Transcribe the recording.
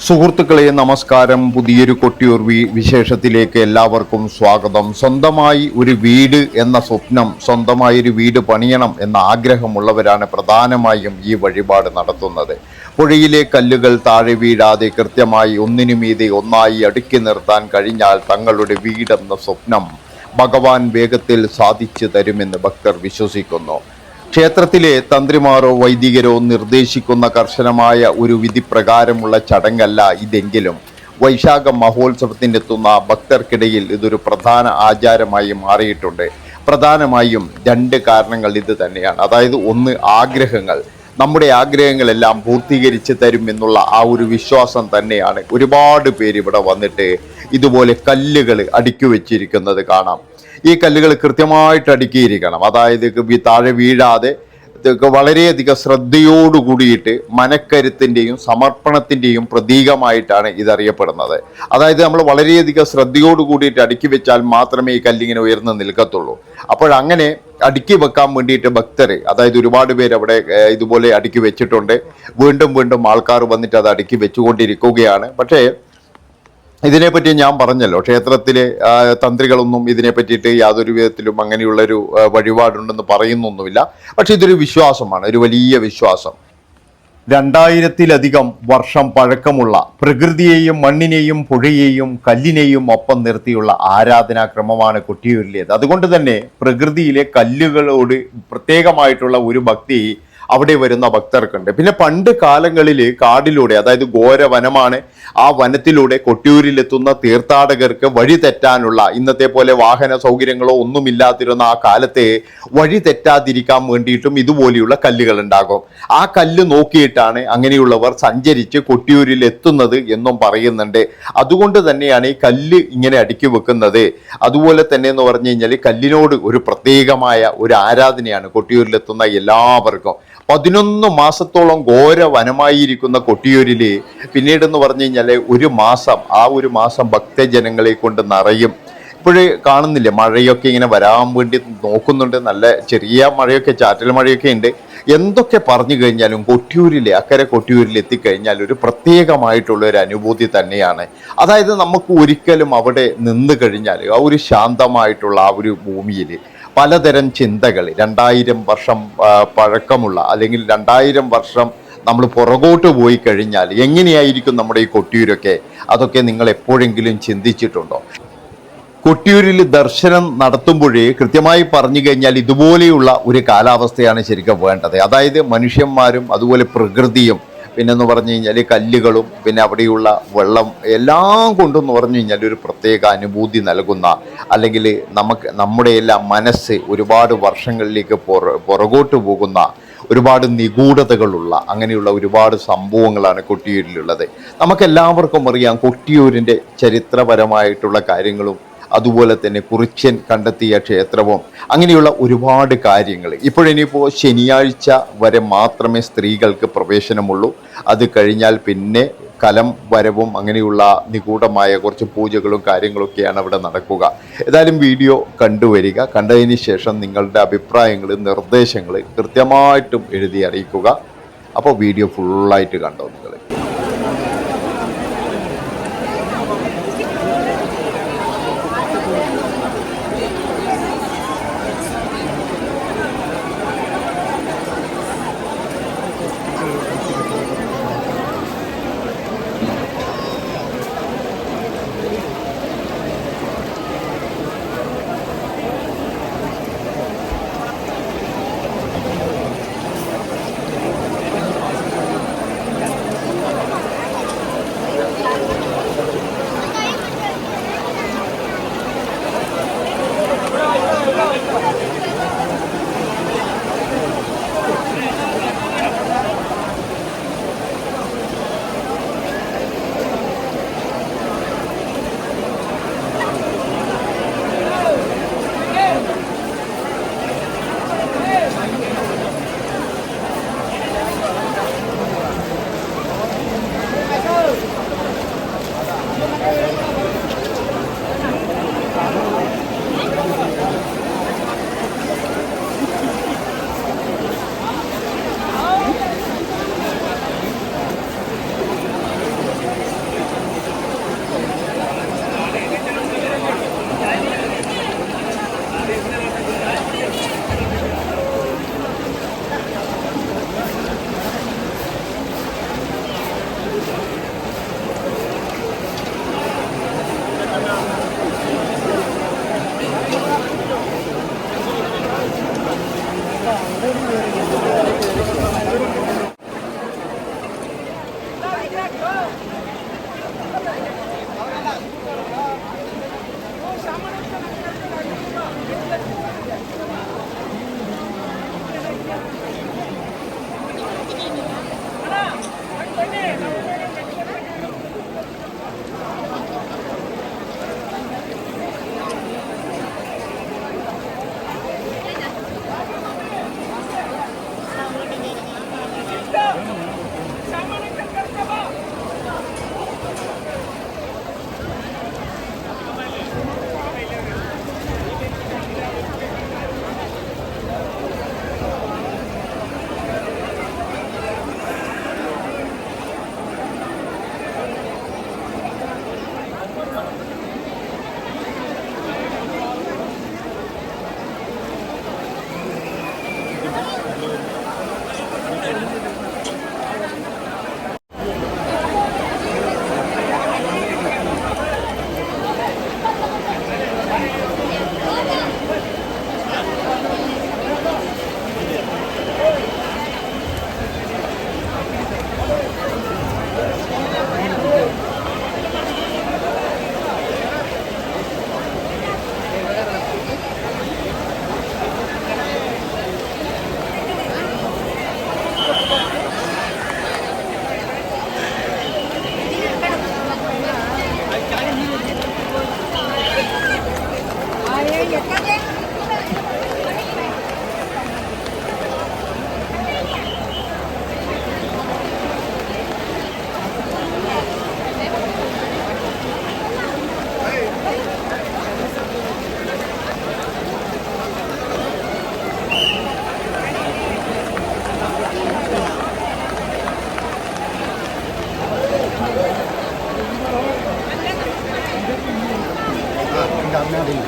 സുഹൃത്തുക്കളെ നമസ്കാരം. പുതിയൊരു കൊട്ടിയൂർ വിശേഷത്തിലേക്ക് എല്ലാവർക്കും സ്വാഗതം. സ്വന്തമായി ഒരു വീട് എന്ന സ്വപ്നം, സ്വന്തമായി ഒരു വീട് പണിയണം എന്ന ആഗ്രഹമുള്ളവരാണ് പ്രധാനമായും ഈ വഴിപാട് നടത്തുന്നത്. പുഴയിലെ കല്ലുകൾ താഴെ വീഴാതെ കൃത്യമായി ഒന്നിനു മീതെ ഒന്നായി അടുക്കി നിർത്താൻ കഴിഞ്ഞാൽ തങ്ങളുടെ വീടെന്ന സ്വപ്നം ഭഗവാൻ വേഗത്തിൽ സാധിച്ചു തരുമെന്ന് ഭക്തർ വിശ്വസിക്കുന്നു. ക്ഷേത്രത്തിലെ തന്ത്രിമാരോ വൈദികരോ നിർദ്ദേശിക്കുന്ന കർശനമായ ഒരു വിധി പ്രകാരമുള്ള ചടങ്ങല്ല ഇതെങ്കിലും വൈശാഖ മഹോത്സവത്തിനെത്തുന്ന ഭക്തർക്കിടയിൽ ഇതൊരു പ്രധാന ആചാരമായി മാറിയിട്ടുണ്ട്. പ്രധാനമായും രണ്ട് കാരണങ്ങൾ ഇത് തന്നെയാണ്. അതായത് ഒന്ന്, ആഗ്രഹങ്ങൾ. നമ്മുടെ ആഗ്രഹങ്ങളെല്ലാം പൂർത്തീകരിച്ച് തരും എന്നുള്ള ആ ഒരു വിശ്വാസം തന്നെയാണ് ഒരുപാട് പേര് ഇവിടെ വന്നിട്ട് ഇതുപോലെ കല്ലുകൾ അടുക്കി വെച്ചിരിക്കുന്നത് കാണാം. ഈ കല്ലുകൾ കൃത്യമായിട്ട് അടുക്കിയിരിക്കണം. അതായത് താഴെ വീഴാതെ വളരെയധികം ശ്രദ്ധയോടു കൂടിയിട്ട് മനക്കരുത്തിൻ്റെയും സമർപ്പണത്തിൻ്റെയും പ്രതീകമായിട്ടാണ് ഇതറിയപ്പെടുന്നത്. അതായത് നമ്മൾ വളരെയധികം ശ്രദ്ധയോടു കൂടിയിട്ട് അടുക്കി വെച്ചാൽ മാത്രമേ ഈ കല്ലിങ്ങനെ ഉയർന്നു നിൽക്കത്തുള്ളൂ. അപ്പോഴങ്ങനെ അടുക്കി വെക്കാൻ വേണ്ടിയിട്ട് ഭക്തർ, അതായത് ഒരുപാട് പേര് അവിടെ ഇതുപോലെ അടുക്കി വെച്ചിട്ടുണ്ട്. വീണ്ടും വീണ്ടും ആൾക്കാർ വന്നിട്ട് അത് അടുക്കി വെച്ചുകൊണ്ടിരിക്കുകയാണ്. പക്ഷേ ഇതിനെപ്പറ്റി ഞാൻ പറഞ്ഞല്ലോ, ക്ഷേത്രത്തിലെ തന്ത്രികളൊന്നും ഇതിനെ പറ്റിയിട്ട് യാതൊരു വിധത്തിലും അങ്ങനെയുള്ളൊരു വഴിപാടുണ്ടെന്ന് പറയുന്നൊന്നുമില്ല. പക്ഷെ ഇതൊരു വിശ്വാസമാണ്, ഒരു വലിയ വിശ്വാസം. 2000-ലധികം വർഷം പഴക്കമുള്ള പ്രകൃതിയെയും മണ്ണിനെയും പുഴയെയും കല്ലിനെയും ഒപ്പം നിർത്തിയുള്ള ആരാധനാക്രമമാണ് കൊട്ടിയൂരിലേത്. അതുകൊണ്ട് തന്നെ പ്രകൃതിയിലെ കല്ലുകളോട് പ്രത്യേകമായിട്ടുള്ള ഒരു ഭക്തി അവിടെ വരുന്ന ഭക്തർക്കുണ്ട്. പിന്നെ പണ്ട് കാലങ്ങളിൽ കാടിലൂടെ, അതായത് ഘോര വനമാണ്, ആ വനത്തിലൂടെ കൊട്ടിയൂരിലെത്തുന്ന തീർത്ഥാടകർക്ക് വഴി തെറ്റാനുള്ള, ഇന്നത്തെ പോലെ വാഹന സൗകര്യങ്ങളോ ഒന്നുമില്ലാതിരുന്ന ആ കാലത്തെ വഴി തെറ്റാതിരിക്കാൻ വേണ്ടിയിട്ടും ഇതുപോലെയുള്ള കല്ലുകൾ ഉണ്ടാകും. ആ കല്ല് നോക്കിയിട്ടാണ് അങ്ങനെയുള്ളവർ സഞ്ചരിച്ച് കൊട്ടിയൂരിൽ എത്തുന്നത് എന്നും പറയുന്നുണ്ട്. അതുകൊണ്ട് തന്നെയാണ് ഈ കല്ല് ഇങ്ങനെ അടുക്കി വെക്കുന്നത്. അതുപോലെ തന്നെ എന്ന് പറഞ്ഞു കഴിഞ്ഞാൽ കല്ലിനോട് ഒരു പ്രത്യേകമായ ഒരു ആരാധനയാണ് കൊട്ടിയൂരിലെത്തുന്ന എല്ലാവർക്കും. 11 മാസത്തോളം ഘോര വനമായിരിക്കുന്ന കൊട്ടിയൂരില് പിന്നീടെന്ന് പറഞ്ഞു കഴിഞ്ഞാൽ ഒരു മാസം, ആ ഒരു മാസം ഭക്തജനങ്ങളെ കൊണ്ട് നിറയും. ഇപ്പോഴേ കാണുന്നില്ലേ, മഴയൊക്കെ ഇങ്ങനെ വരാൻ വേണ്ടി നോക്കുന്നുണ്ട്. നല്ല ചെറിയ മഴയൊക്കെ, ചാറ്റൽ മഴയൊക്കെ ഉണ്ട്. എന്തൊക്കെ പറഞ്ഞു കഴിഞ്ഞാലും കൊട്ടിയൂരിലെ, അക്കരെ കൊട്ടിയൂരിൽ എത്തിക്കഴിഞ്ഞാൽ ഒരു പ്രത്യേകമായിട്ടുള്ള ഒരു അനുഭൂതി തന്നെയാണ്. അതായത് നമുക്ക് ഒരിക്കലും അവിടെ നിന്ന് കഴിഞ്ഞാൽ ആ ഒരു ശാന്തമായിട്ടുള്ള ആ ഒരു ഭൂമിയിൽ പലതരം ചിന്തകൾ, 2000 വർഷം പഴക്കമുള്ള, അല്ലെങ്കിൽ 2000 വർഷം നമ്മൾ പുറകോട്ട് പോയി കഴിഞ്ഞാൽ എങ്ങനെയായിരിക്കും നമ്മുടെ ഈ കൊട്ടിയൂരൊക്കെ, അതൊക്കെ നിങ്ങൾ എപ്പോഴെങ്കിലും ചിന്തിച്ചിട്ടുണ്ടോ? കൊട്ടിയൂരിൽ ദർശനം നടത്തുമ്പോഴേ കൃത്യമായി പറഞ്ഞു കഴിഞ്ഞാൽ ഇതുപോലെയുള്ള ഒരു കാലാവസ്ഥയാണ് ശരിക്കും വേണ്ടത്. അതായത് മനുഷ്യന്മാരും അതുപോലെ പ്രകൃതിയും പിന്നെന്ന് പറഞ്ഞു കഴിഞ്ഞാൽ കല്ലുകളും പിന്നെ അവിടെയുള്ള വെള്ളം എല്ലാം കൊണ്ടെന്ന് പറഞ്ഞു കഴിഞ്ഞാൽ ഒരു പ്രത്യേക അനുഭൂതി നൽകുന്ന, അല്ലെങ്കിൽ നമ്മുടെ എല്ലാം മനസ്സ് ഒരുപാട് വർഷങ്ങളിലേക്ക് പുറകോട്ട് പോകുന്ന, ഒരുപാട് നിഗൂഢതകളുള്ള അങ്ങനെയുള്ള ഒരുപാട് സംഭവങ്ങളാണ് കൊട്ടിയൂരിലുള്ളത്. നമുക്കെല്ലാവർക്കും അറിയാം കൊട്ടിയൂരിൻ്റെ ചരിത്രപരമായിട്ടുള്ള കാര്യങ്ങളും അതുപോലെ തന്നെ കുറിച്യൻ കണ്ടെത്തിയ ക്ഷേത്രവും അങ്ങനെയുള്ള ഒരുപാട് കാര്യങ്ങൾ. ഇപ്പോഴിനിയിപ്പോൾ ശനിയാഴ്ച വരെ മാത്രമേ സ്ത്രീകൾക്ക് പ്രവേശനമുള്ളൂ. അത് കഴിഞ്ഞാൽ പിന്നെ കലം വരവും അങ്ങനെയുള്ള നിഗൂഢമായ കുറച്ച് പൂജകളും കാര്യങ്ങളൊക്കെയാണ് അവിടെ നടക്കുക. ഏതായാലും വീഡിയോ കണ്ടുവരിക. കണ്ടതിന് ശേഷം നിങ്ങളുടെ അഭിപ്രായങ്ങൾ, നിർദ്ദേശങ്ങൾ കൃത്യമായിട്ടും എഴുതി അറിയിക്കുക. അപ്പോൾ വീഡിയോ ഫുള്ളായിട്ട് കണ്ടോ നിങ്ങൾ. 1 minute